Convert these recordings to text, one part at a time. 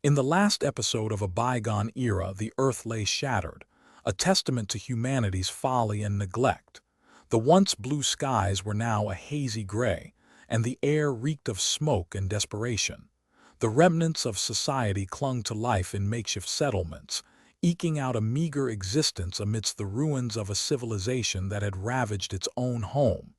In the last episode of a bygone era, the Earth lay shattered, a testament to humanity's folly and neglect. The once blue skies were now a hazy gray, and the air reeked of smoke and desperation. The remnants of society clung to life in makeshift settlements, eking out a meager existence amidst the ruins of a civilization that had ravaged its own home.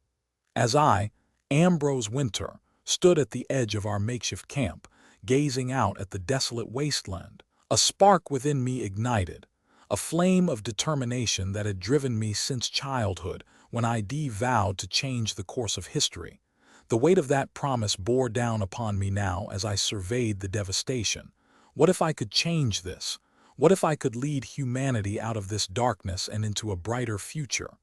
As I, Ambrose Wynter, stood at the edge of our makeshift camp, gazing out at the desolate wasteland, a spark within me ignited, a flame of determination that had driven me since childhood when I vowed to change the course of history. The weight of that promise bore down upon me now as I surveyed the devastation. What if I could change this? What if I could lead humanity out of this darkness and into a brighter future?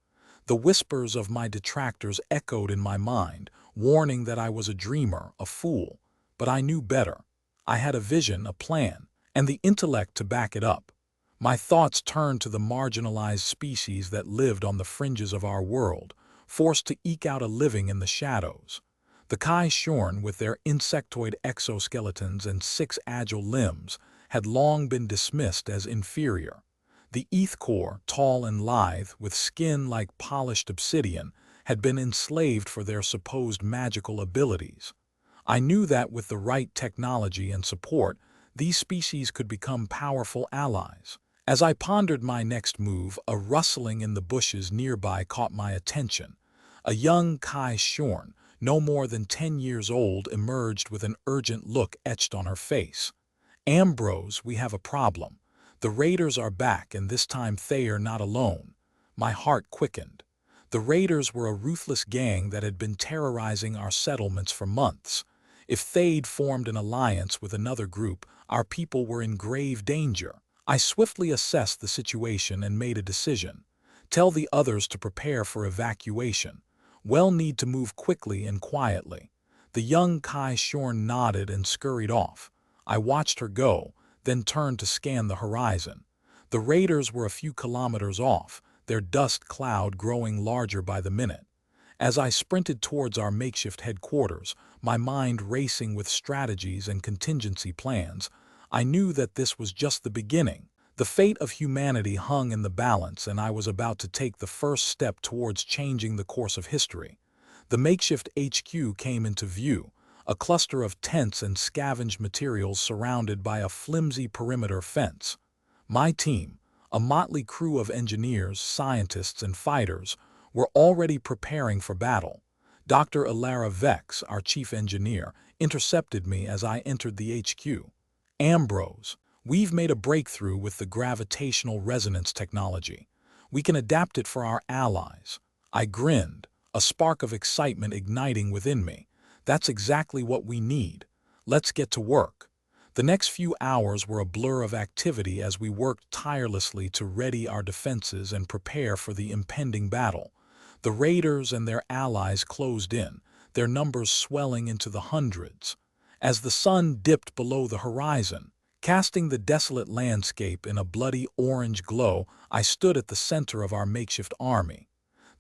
The whispers of my detractors echoed in my mind, warning that I was a dreamer, a fool. But I knew better. I had a vision, a plan, and the intellect to back it up. My thoughts turned to the marginalized species that lived on the fringes of our world, forced to eke out a living in the shadows. The Kai-Shorn, with their insectoid exoskeletons and 6 agile limbs, had long been dismissed as inferior. The Ethkor, tall and lithe, with skin like polished obsidian, had been enslaved for their supposed magical abilities. I knew that with the right technology and support, these species could become powerful allies. As I pondered my next move, a rustling in the bushes nearby caught my attention. A young Kai-Shorn, no more than 10 years old, emerged with an urgent look etched on her face. "Ambrose, we have a problem. The raiders are back, and this time Thayer not alone." My heart quickened. The raiders were a ruthless gang that had been terrorizing our settlements for months. If Thade formed an alliance with another group, our people were in grave danger. I swiftly assessed the situation and made a decision. Tell the others to prepare for evacuation. We'll need to move quickly and quietly. The young Kai-Shorn nodded and scurried off. I watched her go, then turned to scan the horizon. The raiders were a few kilometers off, their dust cloud growing larger by the minute. As I sprinted towards our makeshift headquarters, my mind racing with strategies and contingency plans, I knew that this was just the beginning. The fate of humanity hung in the balance, and I was about to take the first step towards changing the course of history. The makeshift HQ came into view, a cluster of tents and scavenged materials surrounded by a flimsy perimeter fence. My team, a motley crew of engineers, scientists, and fighters, were already preparing for battle. Dr. Ilara Vex, our chief engineer, intercepted me as I entered the HQ. "Ambrose, we've made a breakthrough with the gravitational resonance technology. We can adapt it for our allies." I grinned, a spark of excitement igniting within me. "That's exactly what we need. Let's get to work." The next few hours were a blur of activity as we worked tirelessly to ready our defenses and prepare for the impending battle. The raiders and their allies closed in, their numbers swelling into the hundreds. As the sun dipped below the horizon, casting the desolate landscape in a bloody orange glow, I stood at the center of our makeshift army.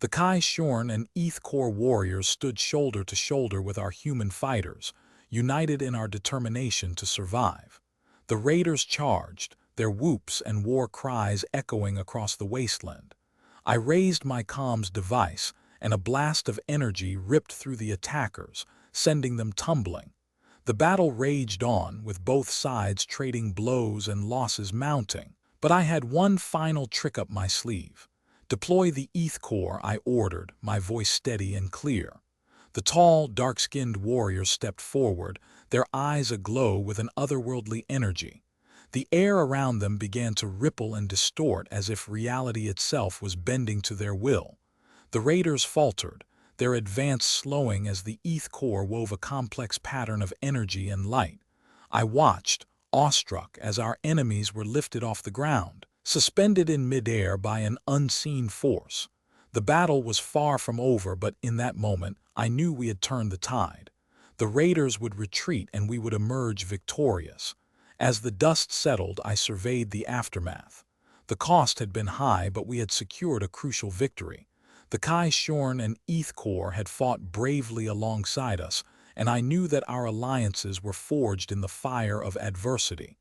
The Kai-Shorn and Ethkor warriors stood shoulder to shoulder with our human fighters, united in our determination to survive. The raiders charged, their whoops and war cries echoing across the wasteland. I raised my comms device, and a blast of energy ripped through the attackers, sending them tumbling. The battle raged on, with both sides trading blows and losses mounting. But I had one final trick up my sleeve. "Deploy the Ethkor," I ordered, my voice steady and clear. The tall, dark-skinned warriors stepped forward, their eyes aglow with an otherworldly energy. The air around them began to ripple and distort as if reality itself was bending to their will. The raiders faltered, their advance slowing as the Ethkor wove a complex pattern of energy and light. I watched, awestruck, as our enemies were lifted off the ground, suspended in midair by an unseen force. The battle was far from over, but in that moment, I knew we had turned the tide. The raiders would retreat and we would emerge victorious. As the dust settled, I surveyed the aftermath. The cost had been high, but we had secured a crucial victory. The Kai-Shorn and Ethkor had fought bravely alongside us, and I knew that our alliances were forged in the fire of adversity.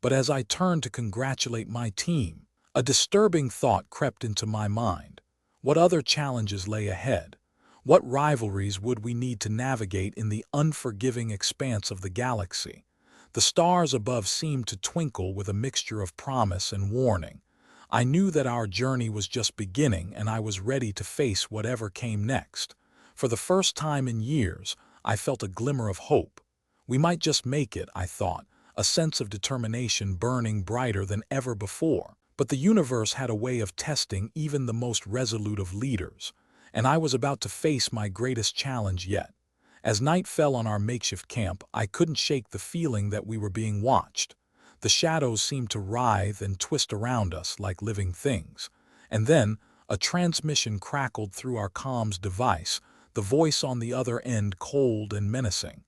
But as I turned to congratulate my team, a disturbing thought crept into my mind. What other challenges lay ahead? What rivalries would we need to navigate in the unforgiving expanse of the galaxy? The stars above seemed to twinkle with a mixture of promise and warning. I knew that our journey was just beginning, and I was ready to face whatever came next. For the first time in years, I felt a glimmer of hope. We might just make it, I thought, a sense of determination burning brighter than ever before. But the universe had a way of testing even the most resolute of leaders, and I was about to face my greatest challenge yet. As night fell on our makeshift camp, I couldn't shake the feeling that we were being watched. The shadows seemed to writhe and twist around us like living things. And then, a transmission crackled through our comms device, the voice on the other end cold and menacing.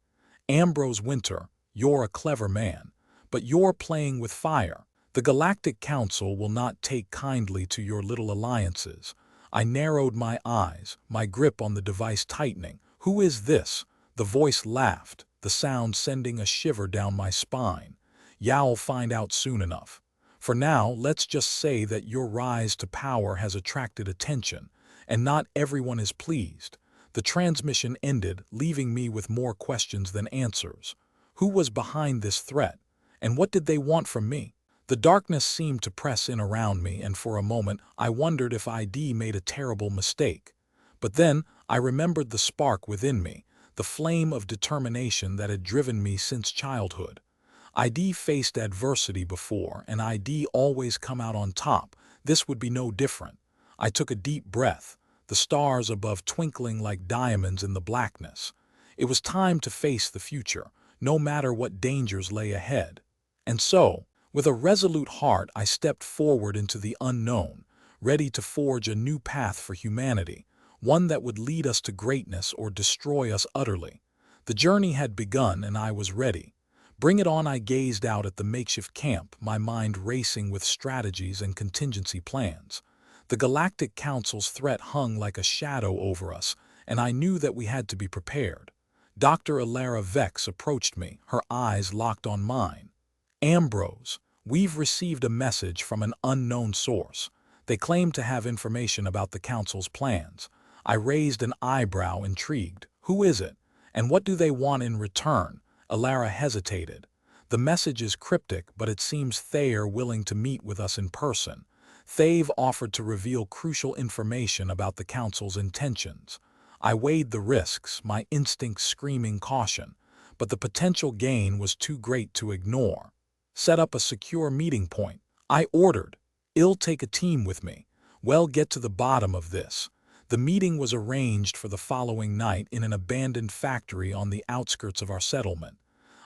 "Ambrose Wynter, you're a clever man, but you're playing with fire. The Galactic Council will not take kindly to your little alliances." I narrowed my eyes, my grip on the device tightening. "Who is this?" The voice laughed, the sound sending a shiver down my spine. "You'll find out soon enough. For now, let's just say that your rise to power has attracted attention, and not everyone is pleased." The transmission ended, leaving me with more questions than answers. Who was behind this threat? And what did they want from me? The darkness seemed to press in around me, and for a moment I wondered if ID made a terrible mistake. But then I remembered the spark within me, the flame of determination that had driven me since childhood. ID faced adversity before, and ID always come out on top. This would be no different. I took a deep breath, the stars above twinkling like diamonds in the blackness. It was time to face the future, no matter what dangers lay ahead. And so, with a resolute heart, I stepped forward into the unknown, ready to forge a new path for humanity, one that would lead us to greatness or destroy us utterly. The journey had begun, and I was ready. "Bring it on." I gazed out at the makeshift camp, my mind racing with strategies and contingency plans. The Galactic Council's threat hung like a shadow over us, and I knew that we had to be prepared. Dr. Alara Vex approached me, her eyes locked on mine. "Ambrose, we've received a message from an unknown source. They claim to have information about the Council's plans." I raised an eyebrow, intrigued. "Who is it? And what do they want in return?" Alara hesitated. "The message is cryptic, but it seems they're willing to meet with us in person. They've offered to reveal crucial information about the Council's intentions." I weighed the risks, my instincts screaming caution, but the potential gain was too great to ignore. "Set up a secure meeting point," I ordered. "I'll take a team with me. We'll get to the bottom of this." The meeting was arranged for the following night in an abandoned factory on the outskirts of our settlement.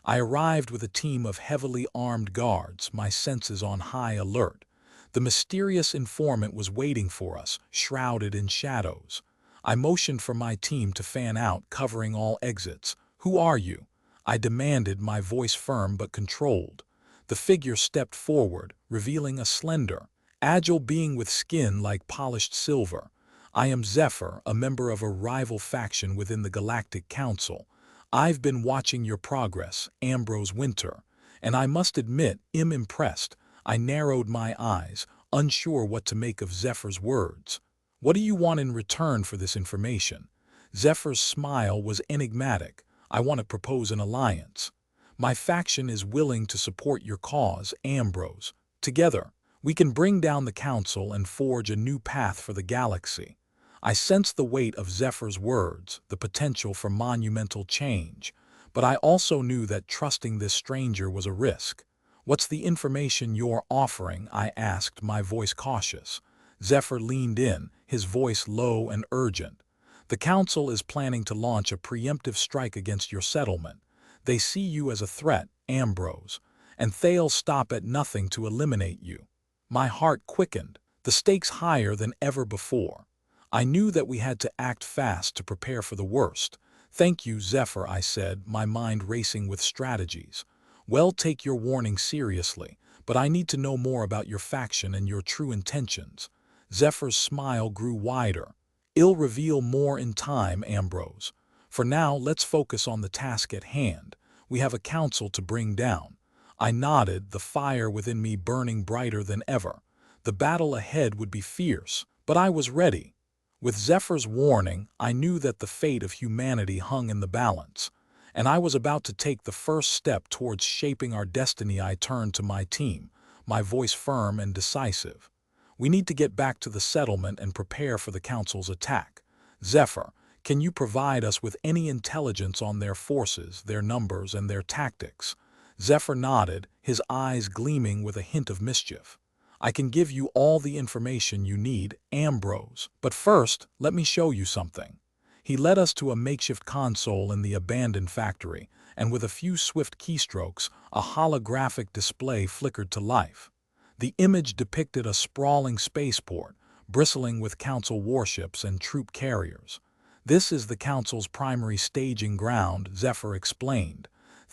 I arrived with a team of heavily armed guards, my senses on high alert. The mysterious informant was waiting for us, shrouded in shadows. I motioned for my team to fan out, covering all exits. "Who are you?" I demanded, my voice firm but controlled. The figure stepped forward, revealing a slender, agile being with skin like polished silver. "I am Zephyr, a member of a rival faction within the Galactic Council. I've been watching your progress, Ambrose Wynter, and I must admit, I'm impressed." I narrowed my eyes, unsure what to make of Zephyr's words. "What do you want in return for this information?" Zephyr's smile was enigmatic. "I want to propose an alliance. My faction is willing to support your cause, Ambrose. Together, we can bring down the Council and forge a new path for the galaxy." I sensed the weight of Zephyr's words, the potential for monumental change, but I also knew that trusting this stranger was a risk. "What's the information you're offering?" I asked, my voice cautious. Zephyr leaned in, his voice low and urgent. "The Council is planning to launch a preemptive strike against your settlement. They see you as a threat, Ambrose, and they'll stop at nothing to eliminate you." My heart quickened, the stakes higher than ever before. I knew that we had to act fast to prepare for the worst. "Thank you, Zephyr," I said, my mind racing with strategies. "We'll take your warning seriously, but I need to know more about your faction and your true intentions." Zephyr's smile grew wider. "I'll reveal more in time, Ambrose. For now, let's focus on the task at hand. We have a council to bring down." I nodded, the fire within me burning brighter than ever. The battle ahead would be fierce, but I was ready. With Zephyr's warning, I knew that the fate of humanity hung in the balance, and I was about to take the first step towards shaping our destiny. I turned to my team, my voice firm and decisive. We need to get back to the settlement and prepare for the Council's attack. Zephyr, can you provide us with any intelligence on their forces, their numbers, and their tactics? Zephyr nodded, his eyes gleaming with a hint of mischief. I can give you all the information you need, Ambrose, but first, let me show you something. He led us to a makeshift console in the abandoned factory, and with a few swift keystrokes, a holographic display flickered to life. The image depicted a sprawling spaceport, bristling with Council warships and troop carriers. This is the Council's primary staging ground, Zephyr explained.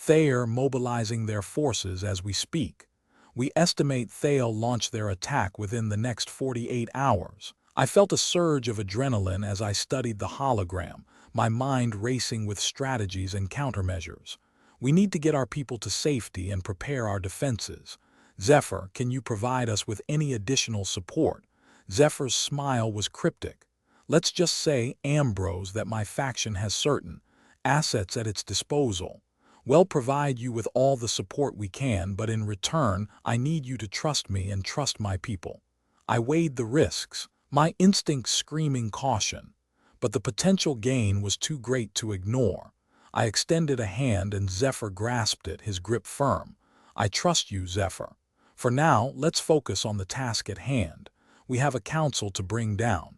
Thay're mobilizing their forces as we speak. We estimate they'll launch their attack within the next 48 hours. I felt a surge of adrenaline as I studied the hologram, my mind racing with strategies and countermeasures. We need to get our people to safety and prepare our defenses. Zephyr, can you provide us with any additional support? Zephyr's smile was cryptic. Let's just say, Ambrose, that my faction has certain assets at its disposal. We'll provide you with all the support we can, but in return, I need you to trust me and trust my people. I weighed the risks, my instincts screaming caution, but the potential gain was too great to ignore. I extended a hand and Zephyr grasped it, his grip firm. I trust you, Zephyr. For now, let's focus on the task at hand. We have a council to bring down.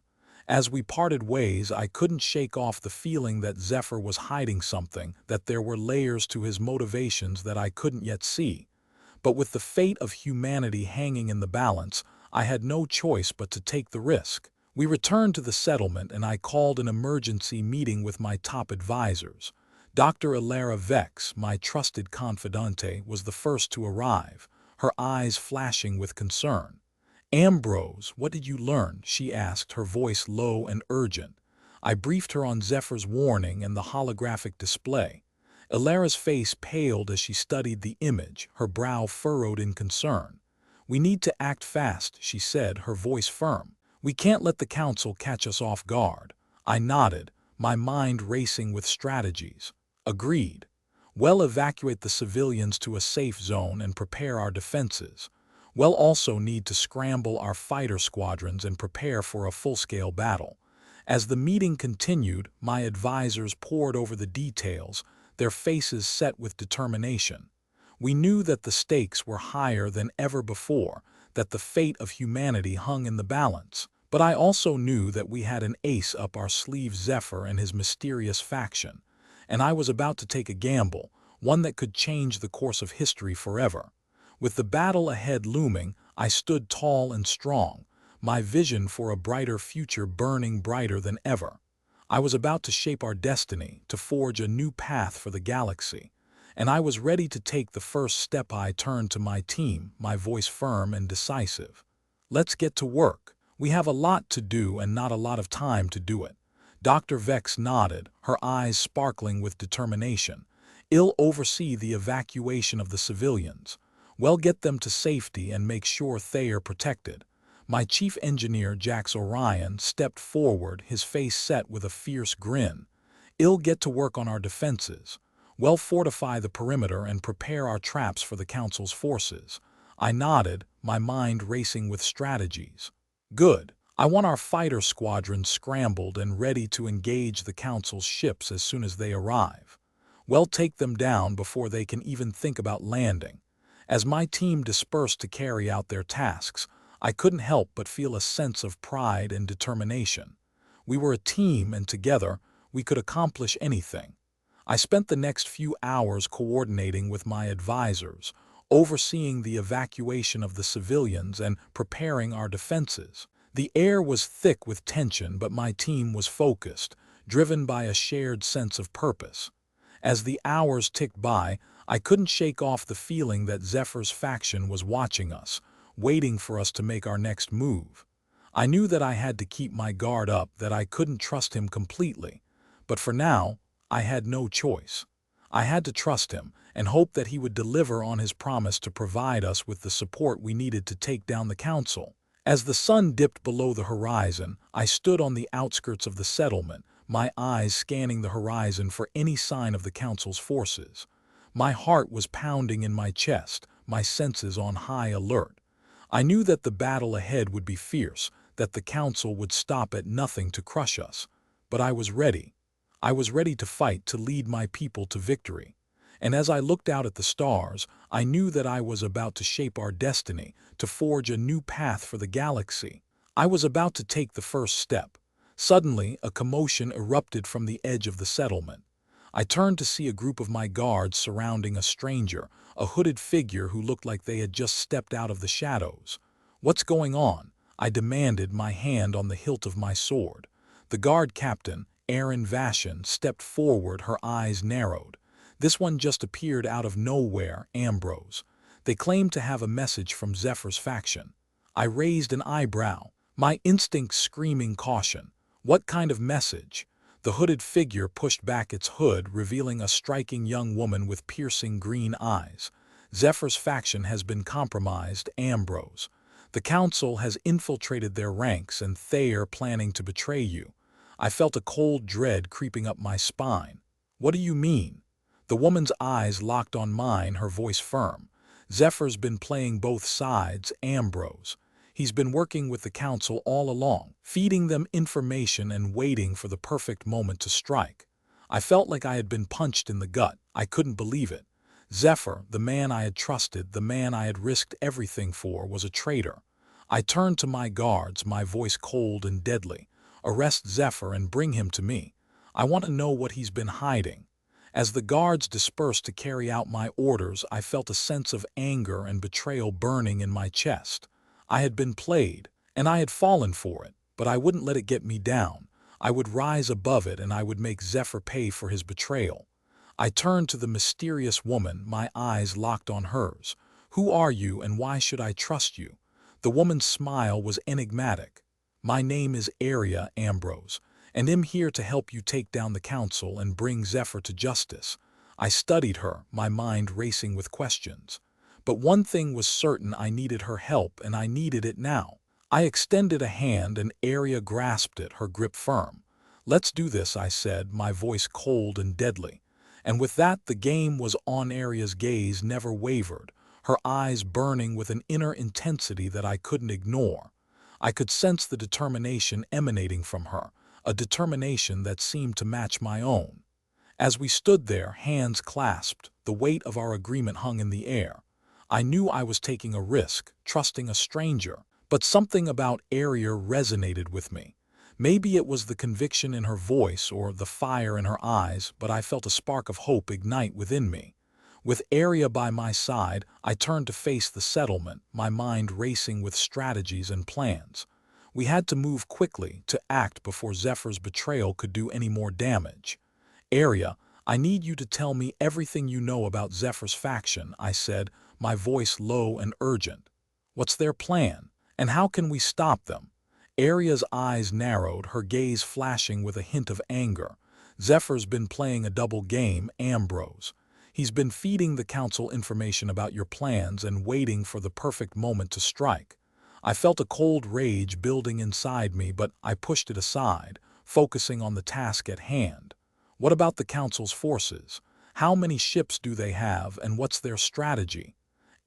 As we parted ways, I couldn't shake off the feeling that Zephyr was hiding something, that there were layers to his motivations that I couldn't yet see. But with the fate of humanity hanging in the balance, I had no choice but to take the risk. We returned to the settlement and I called an emergency meeting with my top advisors. Dr. Ilara Vex, my trusted confidante, was the first to arrive, her eyes flashing with concern. Ambrose, what did you learn? She asked, her voice low and urgent. I briefed her on Zephyr's warning and the holographic display. Ilara's face paled as she studied the image, her brow furrowed in concern. We need to act fast, she said, her voice firm. We can't let the Council catch us off guard. I nodded, my mind racing with strategies. Agreed. We'll evacuate the civilians to a safe zone and prepare our defenses. We'll also need to scramble our fighter squadrons and prepare for a full-scale battle. As the meeting continued, my advisors pored over the details, their faces set with determination. We knew that the stakes were higher than ever before, that the fate of humanity hung in the balance. But I also knew that we had an ace up our sleeve, Zephyr and his mysterious faction. And I was about to take a gamble, one that could change the course of history forever. With the battle ahead looming, I stood tall and strong, my vision for a brighter future burning brighter than ever. I was about to shape our destiny, to forge a new path for the galaxy, and I was ready to take the first step. I turned to my team, my voice firm and decisive. Let's get to work. We have a lot to do and not a lot of time to do it. Dr. Vex nodded, her eyes sparkling with determination. I'll oversee the evacuation of the civilians. We'll get them to safety and make sure they are protected. My chief engineer, Jax Orion, stepped forward, his face set with a fierce grin. I'll get to work on our defenses. We'll fortify the perimeter and prepare our traps for the Council's forces. I nodded, my mind racing with strategies. Good. I want our fighter squadrons scrambled and ready to engage the Council's ships as soon as they arrive. We'll take them down before they can even think about landing. As my team dispersed to carry out their tasks, I couldn't help but feel a sense of pride and determination. We were a team, and together, we could accomplish anything. I spent the next few hours coordinating with my advisors, overseeing the evacuation of the civilians and preparing our defenses. The air was thick with tension, but my team was focused, driven by a shared sense of purpose. As the hours ticked by, I couldn't shake off the feeling that Zephyr's faction was watching us, waiting for us to make our next move. I knew that I had to keep my guard up, that I couldn't trust him completely. But for now, I had no choice. I had to trust him, and hoped that he would deliver on his promise to provide us with the support we needed to take down the council. As the sun dipped below the horizon, I stood on the outskirts of the settlement, my eyes scanning the horizon for any sign of the council's forces. My heart was pounding in my chest, my senses on high alert. I knew that the battle ahead would be fierce, that the council would stop at nothing to crush us. But I was ready. I was ready to fight, to lead my people to victory. And as I looked out at the stars, I knew that I was about to shape our destiny, to forge a new path for the galaxy. I was about to take the first step. Suddenly, a commotion erupted from the edge of the settlement. I turned to see a group of my guards surrounding a stranger, a hooded figure who looked like they had just stepped out of the shadows. "What's going on?" I demanded, my hand on the hilt of my sword. The guard captain, Erin Vashon, stepped forward, her eyes narrowed. "This one just appeared out of nowhere, Ambrose. They claim to have a message from Zephyr's faction." I raised an eyebrow, my instincts screaming caution. "What kind of message?" The hooded figure pushed back its hood, revealing a striking young woman with piercing green eyes. "Zephyr's faction has been compromised, Ambrose. The council has infiltrated their ranks, and they are planning to betray you." I felt a cold dread creeping up my spine. "What do you mean?" The woman's eyes locked on mine, her voice firm. "Zephyr's been playing both sides, Ambrose. He's been working with the council all along, feeding them information and waiting for the perfect moment to strike." I felt like I had been punched in the gut. I couldn't believe it. Zephyr, the man I had trusted, the man I had risked everything for, was a traitor. I turned to my guards, my voice cold and deadly. "Arrest Zephyr and bring him to me. I want to know what he's been hiding." As the guards dispersed to carry out my orders, I felt a sense of anger and betrayal burning in my chest. I had been played, and I had fallen for it, but I wouldn't let it get me down. I would rise above it, and I would make Zephyr pay for his betrayal. I turned to the mysterious woman, my eyes locked on hers. "Who are you, and why should I trust you?" The woman's smile was enigmatic. "My name is Aria, Ambrose, and I'm here to help you take down the council and bring Zephyr to justice." I studied her, my mind racing with questions. But one thing was certain: I needed her help, and I needed it now. I extended a hand, and Aria grasped it, her grip firm. "Let's do this," I said, my voice cold and deadly. And with that, the game was on. Aria's gaze never wavered, her eyes burning with an inner intensity that I couldn't ignore. I could sense the determination emanating from her, a determination that seemed to match my own. As we stood there, hands clasped, the weight of our agreement hung in the air. I knew I was taking a risk, trusting a stranger, but something about Aria resonated with me. Maybe it was the conviction in her voice or the fire in her eyes, but I felt a spark of hope ignite within me. With Aria by my side, I turned to face the settlement, my mind racing with strategies and plans. We had to move quickly, to act before Zephyr's betrayal could do any more damage. "Aria, I need you to tell me everything you know about Zephyr's faction," I said, my voice low and urgent. "What's their plan, and how can we stop them?" Aria's eyes narrowed, her gaze flashing with a hint of anger. "Zephyr's been playing a double game, Ambrose. He's been feeding the council information about your plans and waiting for the perfect moment to strike." I felt a cold rage building inside me, but I pushed it aside, focusing on the task at hand. "What about the council's forces? How many ships do they have, and what's their strategy?"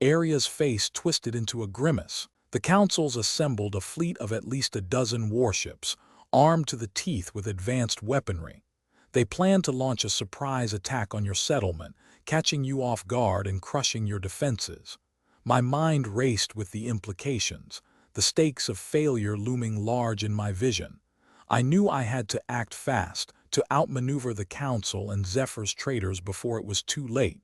Aria's face twisted into a grimace. "The council's assembled a fleet of at least a dozen warships, armed to the teeth with advanced weaponry. They plan to launch a surprise attack on your settlement, catching you off guard and crushing your defenses." My mind raced with the implications, the stakes of failure looming large in my vision. I knew I had to act fast, to outmaneuver the council and Zephyr's traitors before it was too late.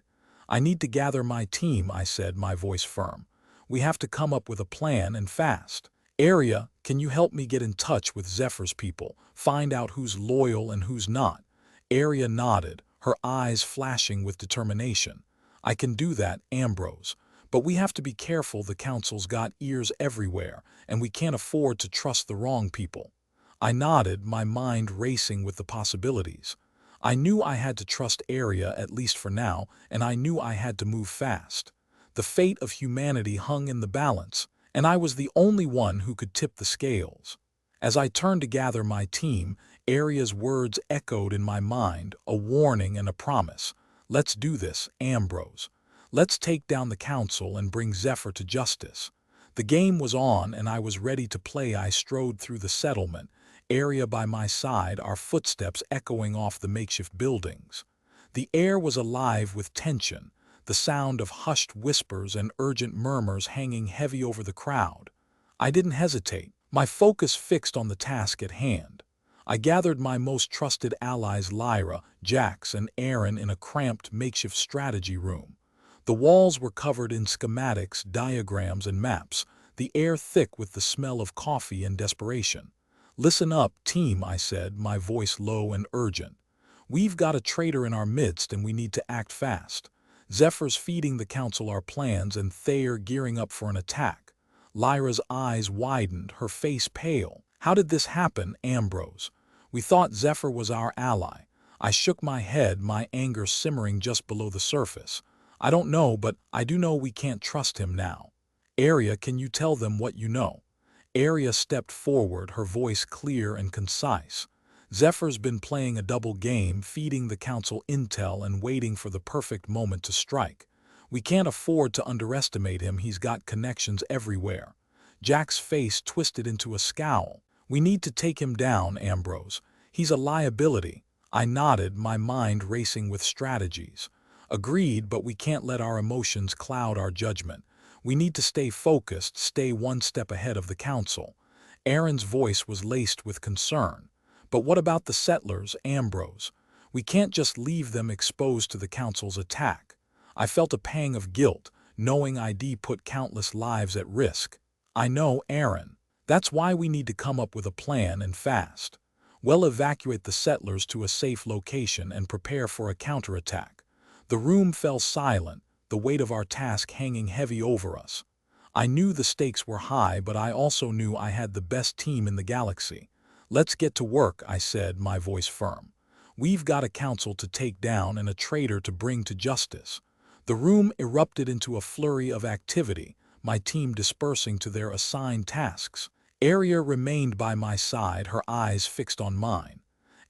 "I need to gather my team," I said, my voice firm. "We have to come up with a plan, and fast. Aria, can you help me get in touch with Zephyr's people, find out who's loyal and who's not?" Aria nodded, her eyes flashing with determination. "I can do that, Ambrose. But we have to be careful. The council's got ears everywhere, and we can't afford to trust the wrong people." I nodded, my mind racing with the possibilities. I knew I had to trust Area, at least for now, and I knew I had to move fast. The fate of humanity hung in the balance, and I was the only one who could tip the scales. As I turned to gather my team, Area's words echoed in my mind, a warning and a promise. Let's do this, Ambrose. Let's take down the council and bring Zephyr to justice. The game was on, and I was ready to play. I strode through the settlement, Area by my side, our footsteps echoing off the makeshift buildings. The air was alive with tension, the sound of hushed whispers and urgent murmurs hanging heavy over the crowd. I didn't hesitate, my focus fixed on the task at hand. I gathered my most trusted allies Lyra, Jax, and Aaron in a cramped makeshift strategy room. The walls were covered in schematics, diagrams, and maps, the air thick with the smell of coffee and desperation. "Listen up, team," I said, my voice low and urgent. "We've got a traitor in our midst and we need to act fast. Zephyr's feeding the council our plans and Thayer gearing up for an attack." Lyra's eyes widened, her face pale. "How did this happen, Ambrose? We thought Zephyr was our ally." I shook my head, my anger simmering just below the surface. "I don't know, but I do know we can't trust him now. Area, can you tell them what you know?" Area stepped forward, her voice clear and concise. "Zephyr's been playing a double game, feeding the council intel and waiting for the perfect moment to strike. We can't afford to underestimate him, he's got connections everywhere." Jack's face twisted into a scowl. "We need to take him down, Ambrose. He's a liability." I nodded, my mind racing with strategies. "Agreed, but we can't let our emotions cloud our judgment. We need to stay focused, stay one step ahead of the council." Aaron's voice was laced with concern. "But what about the settlers, Ambrose? We can't just leave them exposed to the council's attack." I felt a pang of guilt, knowing I'd put countless lives at risk. "I know, Aaron. That's why we need to come up with a plan, and fast. We'll evacuate the settlers to a safe location and prepare for a counterattack." The room fell silent, the weight of our task hanging heavy over us. I knew the stakes were high, but I also knew I had the best team in the galaxy. "Let's get to work," I said, my voice firm. "We've got a council to take down and a traitor to bring to justice." The room erupted into a flurry of activity, my team dispersing to their assigned tasks. Area remained by my side, her eyes fixed on mine.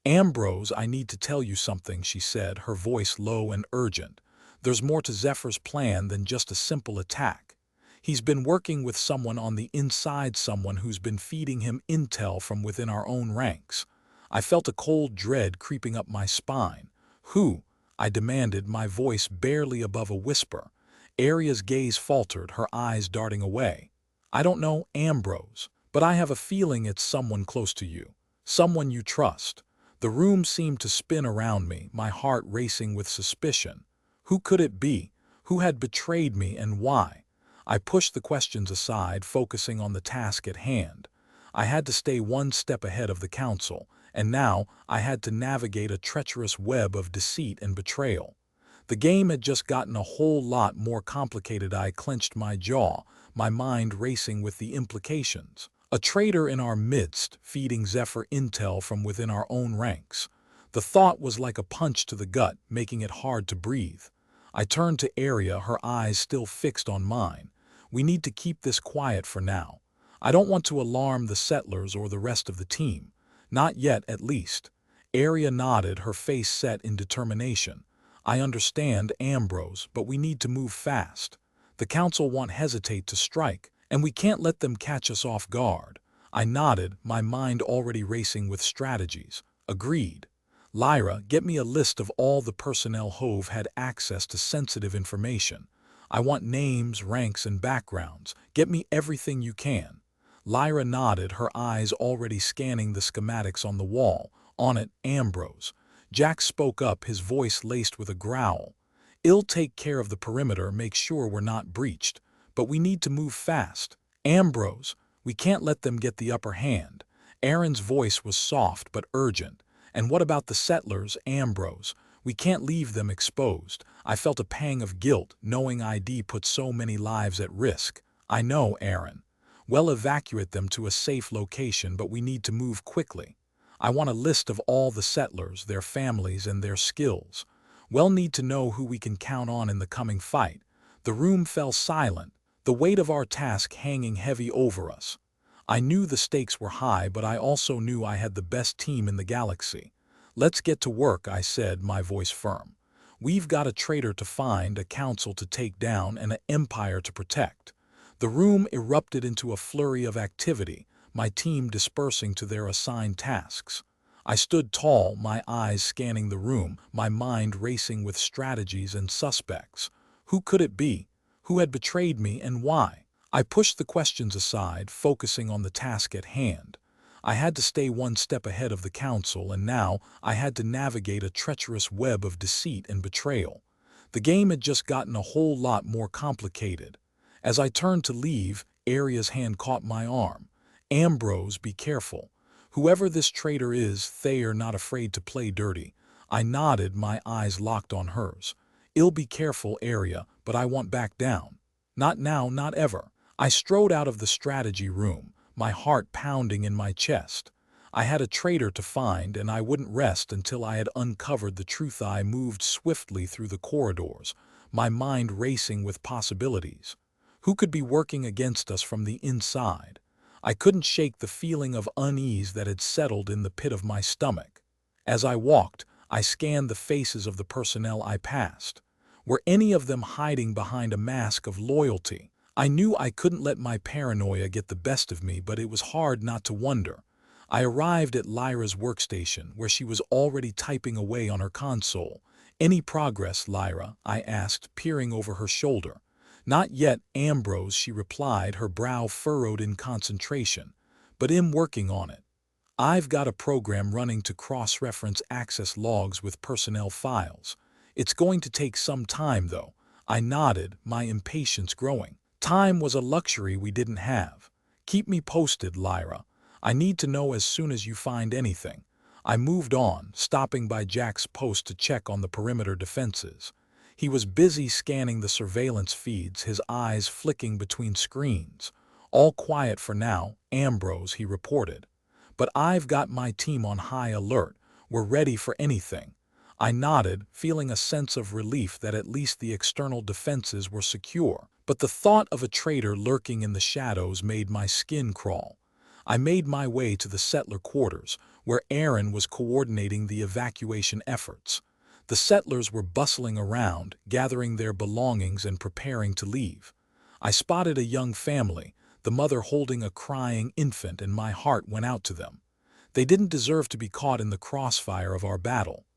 "Ambrose, I need to tell you something," she said, her voice low and urgent. "There's more to Zephyr's plan than just a simple attack. He's been working with someone on the inside, someone who's been feeding him intel from within our own ranks." I felt a cold dread creeping up my spine. "Who?" I demanded, my voice barely above a whisper. Area's gaze faltered, her eyes darting away. "I don't know, Ambrose, but I have a feeling it's someone close to you. Someone you trust." The room seemed to spin around me, my heart racing with suspicion. Who could it be? Who had betrayed me, and why? I pushed the questions aside, focusing on the task at hand. I had to stay one step ahead of the council, and now I had to navigate a treacherous web of deceit and betrayal. The game had just gotten a whole lot more complicated. I clenched my jaw, my mind racing with the implications. A traitor in our midst, feeding Zephyr intel from within our own ranks. The thought was like a punch to the gut, making it hard to breathe. I turned to Area, her eyes still fixed on mine. "We need to keep this quiet for now. I don't want to alarm the settlers or the rest of the team. Not yet, at least." Area nodded, her face set in determination. "I understand, Ambrose, but we need to move fast. The council won't hesitate to strike, and we can't let them catch us off guard." I nodded, my mind already racing with strategies. "Agreed. Lyra, get me a list of all the personnel who've had access to sensitive information. I want names, ranks, and backgrounds. Get me everything you can." Lyra nodded, her eyes already scanning the schematics on the wall. "On it, Ambrose." Jack spoke up, his voice laced with a growl. "I'll take care of the perimeter, make sure we're not breached. But we need to move fast. Ambrose, we can't let them get the upper hand." Aaron's voice was soft but urgent. "And what about the settlers, Ambrose? We can't leave them exposed." I felt a pang of guilt, knowing I'd put so many lives at risk. "I know, Aaron. We'll evacuate them to a safe location, but we need to move quickly." I want a list of all the settlers, their families, and their skills. We'll need to know who we can count on in the coming fight. The room fell silent, the weight of our task hanging heavy over us. I knew the stakes were high, but I also knew I had the best team in the galaxy. Let's get to work, I said, my voice firm. We've got a traitor to find, a council to take down, and an empire to protect. The room erupted into a flurry of activity, my team dispersing to their assigned tasks. I stood tall, my eyes scanning the room, my mind racing with strategies and suspects. Who could it be? Who had betrayed me, and why? I pushed the questions aside, focusing on the task at hand. I had to stay one step ahead of the council, and now I had to navigate a treacherous web of deceit and betrayal. The game had just gotten a whole lot more complicated. As I turned to leave, Aria's hand caught my arm. Ambrose, be careful. Whoever this traitor is, they're not afraid to play dirty. I nodded, my eyes locked on hers. I'll be careful, Aria, but I won't back down. Not now, not ever. I strode out of the strategy room, my heart pounding in my chest. I had a traitor to find, and I wouldn't rest until I had uncovered the truth. I moved swiftly through the corridors, my mind racing with possibilities. Who could be working against us from the inside? I couldn't shake the feeling of unease that had settled in the pit of my stomach. As I walked, I scanned the faces of the personnel I passed. Were any of them hiding behind a mask of loyalty? I knew I couldn't let my paranoia get the best of me, but it was hard not to wonder. I arrived at Lyra's workstation, where she was already typing away on her console. Any progress, Lyra? I asked, peering over her shoulder. Not yet, Ambrose, she replied, her brow furrowed in concentration. But I'm working on it. I've got a program running to cross-reference access logs with personnel files. It's going to take some time, though. I nodded, my impatience growing. Time was a luxury we didn't have. Keep me posted, Lyra. I need to know as soon as you find anything. I moved on, stopping by Jack's post to check on the perimeter defenses. He was busy scanning the surveillance feeds, his eyes flicking between screens. All quiet for now, Ambrose, he reported. But I've got my team on high alert. We're ready for anything. I nodded, feeling a sense of relief that at least the external defenses were secure. But the thought of a traitor lurking in the shadows made my skin crawl. I made my way to the settler quarters, where Aaron was coordinating the evacuation efforts. The settlers were bustling around, gathering their belongings and preparing to leave. I spotted a young family, the mother holding a crying infant, and my heart went out to them. They didn't deserve to be caught in the crossfire of our battle.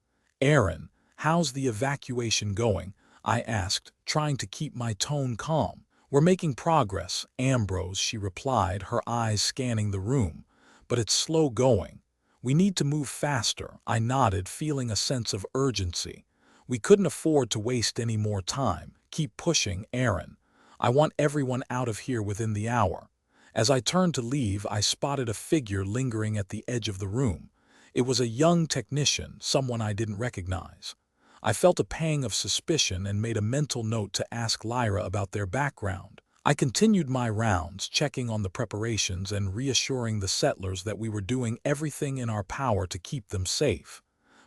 Aaron, how's the evacuation going? I asked, trying to keep my tone calm. We're making progress, Ambrose, she replied, her eyes scanning the room. But it's slow going. We need to move faster, I nodded, feeling a sense of urgency. We couldn't afford to waste any more time. Keep pushing, Aaron. I want everyone out of here within the hour. As I turned to leave, I spotted a figure lingering at the edge of the room. It was a young technician, someone I didn't recognize. I felt a pang of suspicion and made a mental note to ask Lyra about their background. I continued my rounds, checking on the preparations and reassuring the settlers that we were doing everything in our power to keep them safe.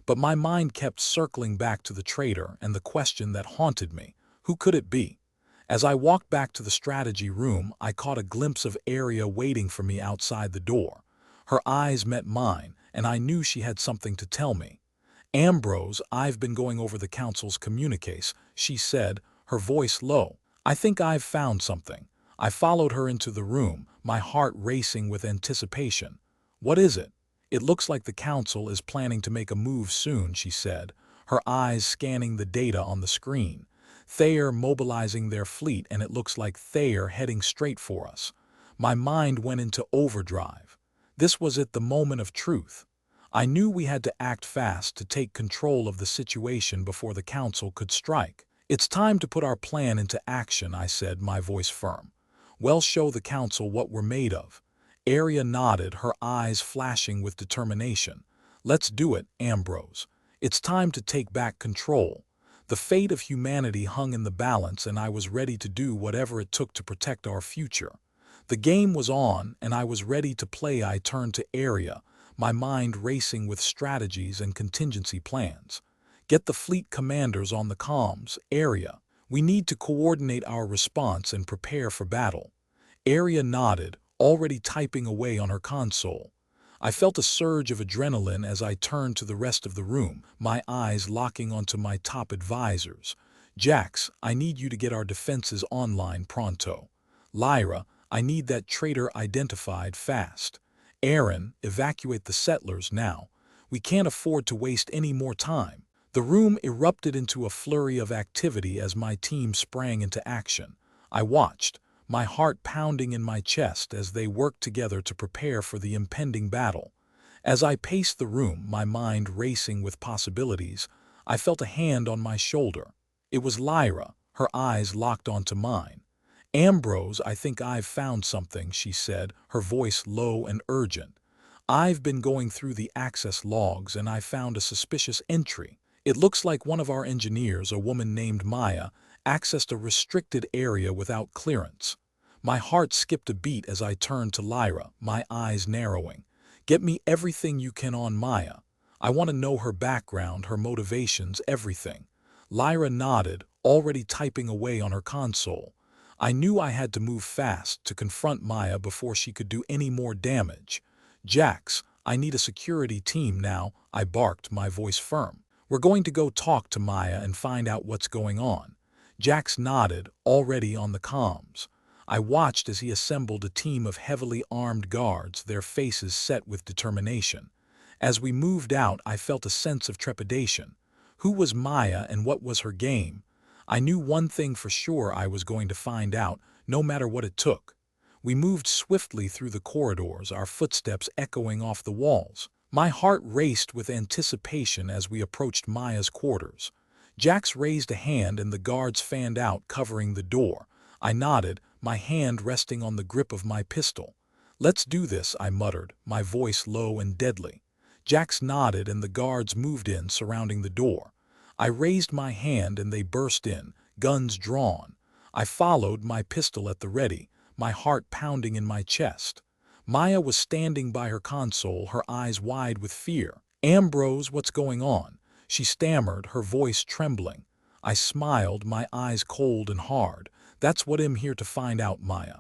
But my mind kept circling back to the traitor and the question that haunted me. Who could it be? As I walked back to the strategy room, I caught a glimpse of Aria waiting for me outside the door. Her eyes met mine, and I knew she had something to tell me. Ambrose, I've been going over the council's communiques, she said, her voice low. I think I've found something. I followed her into the room, my heart racing with anticipation. What is it? It looks like the council is planning to make a move soon, she said, her eyes scanning the data on the screen. They're mobilizing their fleet, and it looks like they're heading straight for us. My mind went into overdrive. This was it, the moment of truth. I knew we had to act fast to take control of the situation before the council could strike. It's time to put our plan into action, I said, my voice firm. We'll show the council what we're made of. Aria nodded, her eyes flashing with determination. Let's do it, Ambrose. It's time to take back control. The fate of humanity hung in the balance, and I was ready to do whatever it took to protect our future. The game was on, and I was ready to play. I turned to Aria, my mind racing with strategies and contingency plans. Get the fleet commanders on the comms. Area, we need to coordinate our response and prepare for battle. Area nodded, already typing away on her console. I felt a surge of adrenaline as I turned to the rest of the room, my eyes locking onto my top advisors. Jax, I need you to get our defenses online pronto. Lyra, I need that traitor identified fast. Aaron, evacuate the settlers now. We can't afford to waste any more time. The room erupted into a flurry of activity as my team sprang into action. I watched, my heart pounding in my chest as they worked together to prepare for the impending battle. As I paced the room, my mind racing with possibilities, I felt a hand on my shoulder. It was Lyra, her eyes locked onto mine. Ambrose, I think I've found something, she said, her voice low and urgent. I've been going through the access logs and I found a suspicious entry. It looks like one of our engineers, a woman named Maya, accessed a restricted area without clearance. My heart skipped a beat as I turned to Lyra, my eyes narrowing. Get me everything you can on Maya. I want to know her background, her motivations, everything. Lyra nodded, already typing away on her console. I knew I had to move fast to confront Maya before she could do any more damage. Jax, I need a security team now, I barked, my voice firm. We're going to go talk to Maya and find out what's going on. Jax nodded, already on the comms. I watched as he assembled a team of heavily armed guards, their faces set with determination. As we moved out, I felt a sense of trepidation. Who was Maya and what was her game? I knew one thing for sure: I was going to find out, no matter what it took. We moved swiftly through the corridors, our footsteps echoing off the walls. My heart raced with anticipation as we approached Maya's quarters. Jax raised a hand and the guards fanned out, covering the door. I nodded, my hand resting on the grip of my pistol. Let's do this, I muttered, my voice low and deadly. Jax nodded and the guards moved in, surrounding the door. I raised my hand and they burst in, guns drawn. I followed, my pistol at the ready, my heart pounding in my chest. Maya was standing by her console, her eyes wide with fear. Ambrose, what's going on? She stammered, her voice trembling. I smiled, my eyes cold and hard. That's what I'm here to find out, Maya.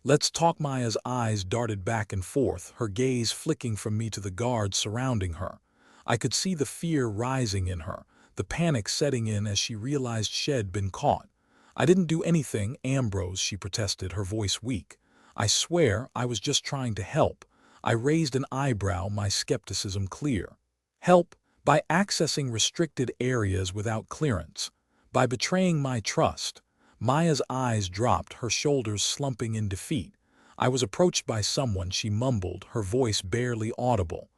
Let's talk. Maya's eyes darted back and forth, her gaze flicking from me to the guards surrounding her. I could see the fear rising in her, the panic setting in as she realized she'd been caught. I didn't do anything, Ambrose, she protested, her voice weak. I swear I was just trying to help. I raised an eyebrow, my skepticism clear. Help? By accessing restricted areas without clearance. By betraying my trust. Maya's eyes dropped, her shoulders slumping in defeat. I was approached by someone, she mumbled, her voice barely audible.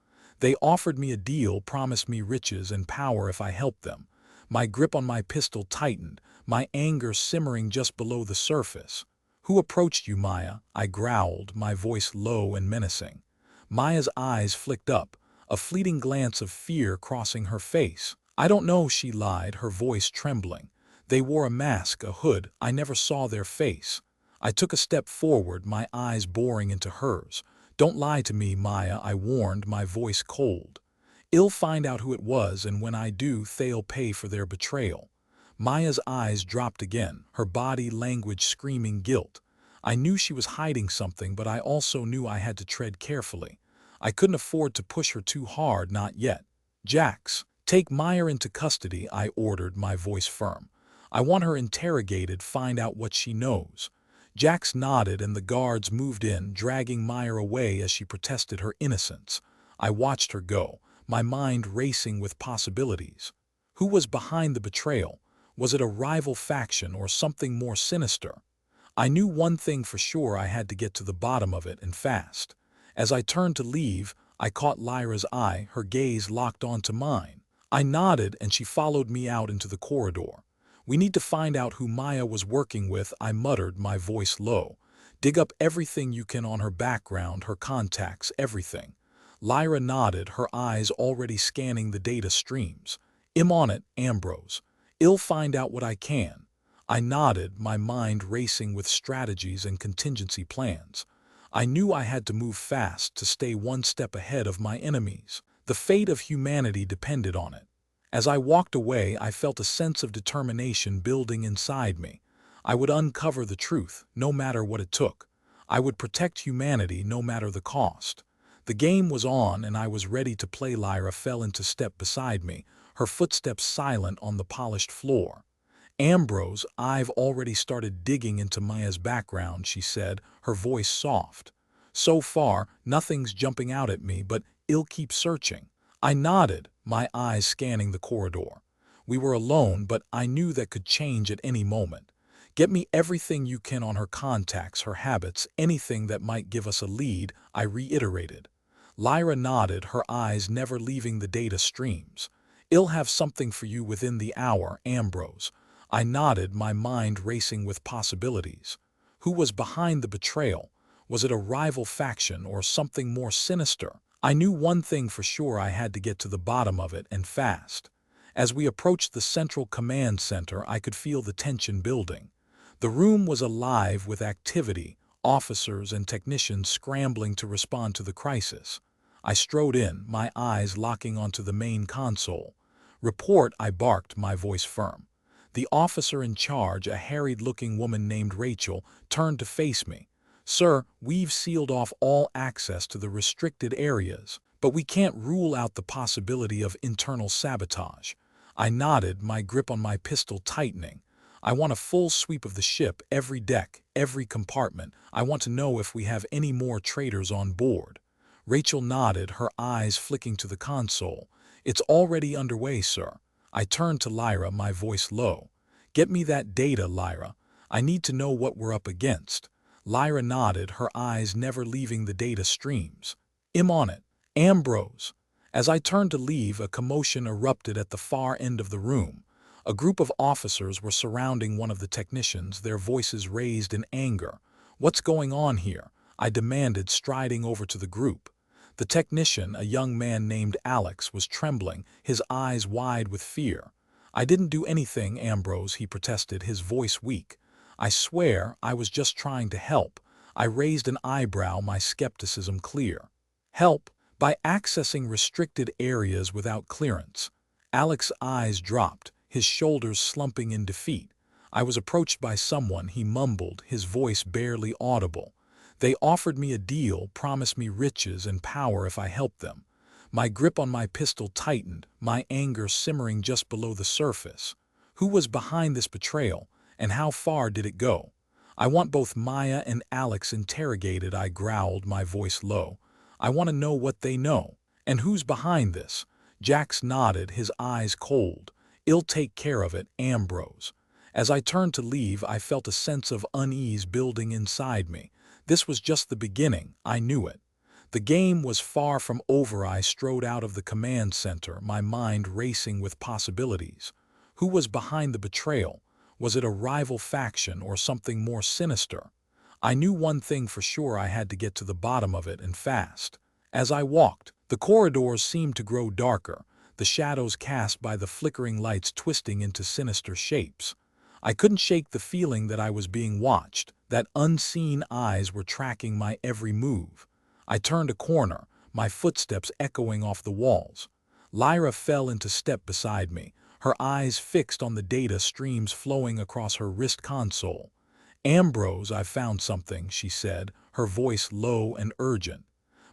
They offered me a deal, promised me riches and power if I helped them. My grip on my pistol tightened, my anger simmering just below the surface. Who approached you, Maya? I growled, my voice low and menacing. Maya's eyes flicked up, a fleeting glance of fear crossing her face. I don't know, she lied, her voice trembling. They wore a mask, a hood. I never saw their face. I took a step forward, my eyes boring into hers. Don't lie to me, Maya, I warned, my voice cold. I'll find out who it was, and when I do, they'll pay for their betrayal. Maya's eyes dropped again, her body language screaming guilt. I knew she was hiding something, but I also knew I had to tread carefully. I couldn't afford to push her too hard, not yet. Jax, take Maya into custody, I ordered, my voice firm. I want her interrogated, find out what she knows. Jax nodded and the guards moved in, dragging Maya away as she protested her innocence. I watched her go, my mind racing with possibilities. Who was behind the betrayal? Was it a rival faction or something more sinister? I knew one thing for sure: I had to get to the bottom of it, and fast. As I turned to leave, I caught Lyra's eye, her gaze locked onto mine. I nodded and she followed me out into the corridor. We need to find out who Maya was working with, I muttered, my voice low. Dig up everything you can on her background, her contacts, everything. Lyra nodded, her eyes already scanning the data streams. I'm on it, Ambrose. I'll find out what I can. I nodded, my mind racing with strategies and contingency plans. I knew I had to move fast to stay one step ahead of my enemies. The fate of humanity depended on it. As I walked away, I felt a sense of determination building inside me. I would uncover the truth, no matter what it took. I would protect humanity no matter the cost. The game was on, and I was ready to play. Lyra fell into step beside me, her footsteps silent on the polished floor. Ambrose, I've already started digging into Maya's background, she said, her voice soft. So far, nothing's jumping out at me, but I'll keep searching. I nodded, my eyes scanning the corridor. We were alone, but I knew that could change at any moment. Get me everything you can on her contacts, her habits, anything that might give us a lead, I reiterated. Lyra nodded, her eyes never leaving the data streams. I'll have something for you within the hour, Ambrose. I nodded, my mind racing with possibilities. Who was behind the betrayal? Was it a rival faction or something more sinister? I knew one thing for sure: I had to get to the bottom of it, and fast. As we approached the central command center, I could feel the tension building. The room was alive with activity, officers and technicians scrambling to respond to the crisis. I strode in, my eyes locking onto the main console. "Report," I barked, my voice firm. The officer in charge, a harried-looking woman named Rachel, turned to face me. "Sir, we've sealed off all access to the restricted areas, but we can't rule out the possibility of internal sabotage." I nodded, my grip on my pistol tightening. "I want a full sweep of the ship, every deck, every compartment. I want to know if we have any more traitors on board." Rachel nodded, her eyes flicking to the console. "It's already underway, sir." I turned to Lyra, my voice low. "Get me that data, Lyra. I need to know what we're up against." Lyra nodded, her eyes never leaving the data streams. "I'm on it." "Ambrose." As I turned to leave, a commotion erupted at the far end of the room. A group of officers were surrounding one of the technicians, their voices raised in anger. "What's going on here?" I demanded, striding over to the group. The technician, a young man named Alex, was trembling, his eyes wide with fear. "I didn't do anything, Ambrose," he protested, his voice weak. "I swear, I was just trying to help." I raised an eyebrow, my skepticism clear. "Help? By accessing restricted areas without clearance?" Alex's eyes dropped, his shoulders slumping in defeat. "I was approached by someone," he mumbled, his voice barely audible. "They offered me a deal, promised me riches and power if I helped them." My grip on my pistol tightened, my anger simmering just below the surface. Who was behind this betrayal, and how far did it go? "I want both Maya and Alex interrogated," I growled, my voice low. "I want to know what they know. And who's behind this?" Jax nodded, his eyes cold. "I'll take care of it, Ambrose." As I turned to leave, I felt a sense of unease building inside me. This was just the beginning, I knew it. The game was far from over. I strode out of the command center, my mind racing with possibilities. Who was behind the betrayal? Was it a rival faction or something more sinister? I knew one thing for sure: I had to get to the bottom of it, and fast. As I walked, the corridors seemed to grow darker, the shadows cast by the flickering lights twisting into sinister shapes. I couldn't shake the feeling that I was being watched, that unseen eyes were tracking my every move. I turned a corner, my footsteps echoing off the walls. Lyra fell into step beside me, her eyes fixed on the data streams flowing across her wrist console. "Ambrose, I've found something," she said, her voice low and urgent.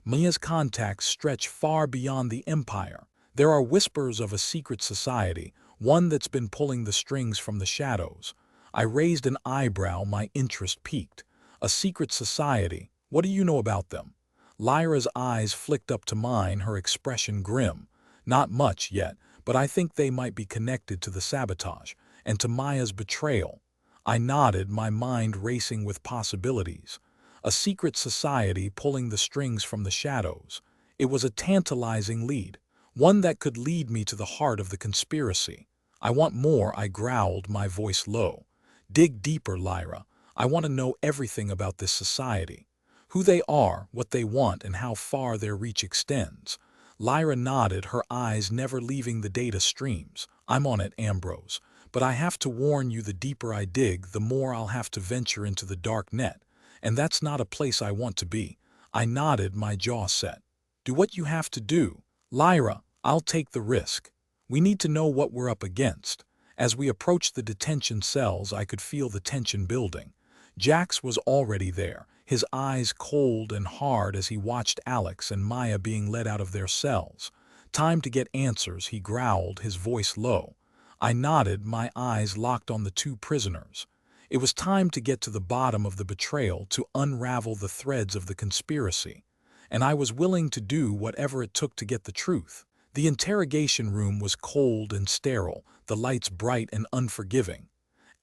"Maya's contacts stretch far beyond the Empire. There are whispers of a secret society, one that's been pulling the strings from the shadows." I raised an eyebrow, my interest piqued. "A secret society? What do you know about them?" Lyra's eyes flicked up to mine, her expression grim. "Not much yet, but I think they might be connected to the sabotage, and to Maya's betrayal." I nodded, my mind racing with possibilities. A secret society pulling the strings from the shadows. It was a tantalizing lead, one that could lead me to the heart of the conspiracy. "I want more," I growled, my voice low. "Dig deeper, Lyra. I want to know everything about this society. Who they are, what they want, and how far their reach extends." Lyra nodded, her eyes never leaving the data streams. "I'm on it, Ambrose. But I have to warn you, the deeper I dig, the more I'll have to venture into the dark net. and that's not a place I want to be. I nodded, my jaw set. Do what you have to do. Lyra, I'll take the risk. We need to know what we're up against. As we approached the detention cells, I could feel the tension building. Jax was already there, his eyes cold and hard as he watched Alex and Maya being led out of their cells. Time to get answers, he growled, his voice low. I nodded, my eyes locked on the two prisoners. It was time to get to the bottom of the betrayal, to unravel the threads of the conspiracy. And I was willing to do whatever it took to get the truth. The interrogation room was cold and sterile, the lights bright and unforgiving.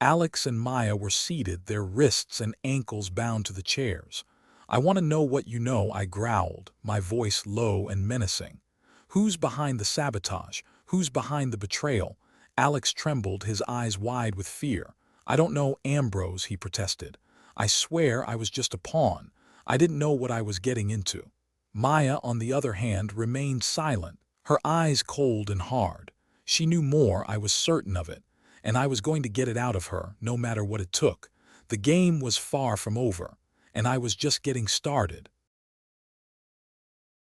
Alex and Maya were seated, their wrists and ankles bound to the chairs. I want to know what you know, I growled, my voice low and menacing. Who's behind the sabotage? Who's behind the betrayal? Alex trembled, his eyes wide with fear. I don't know, Ambrose, he protested. I swear I was just a pawn. I didn't know what I was getting into. Maya, on the other hand, remained silent, her eyes cold and hard. She knew more, I was certain of it, and I was going to get it out of her, no matter what it took. The game was far from over, and I was just getting started.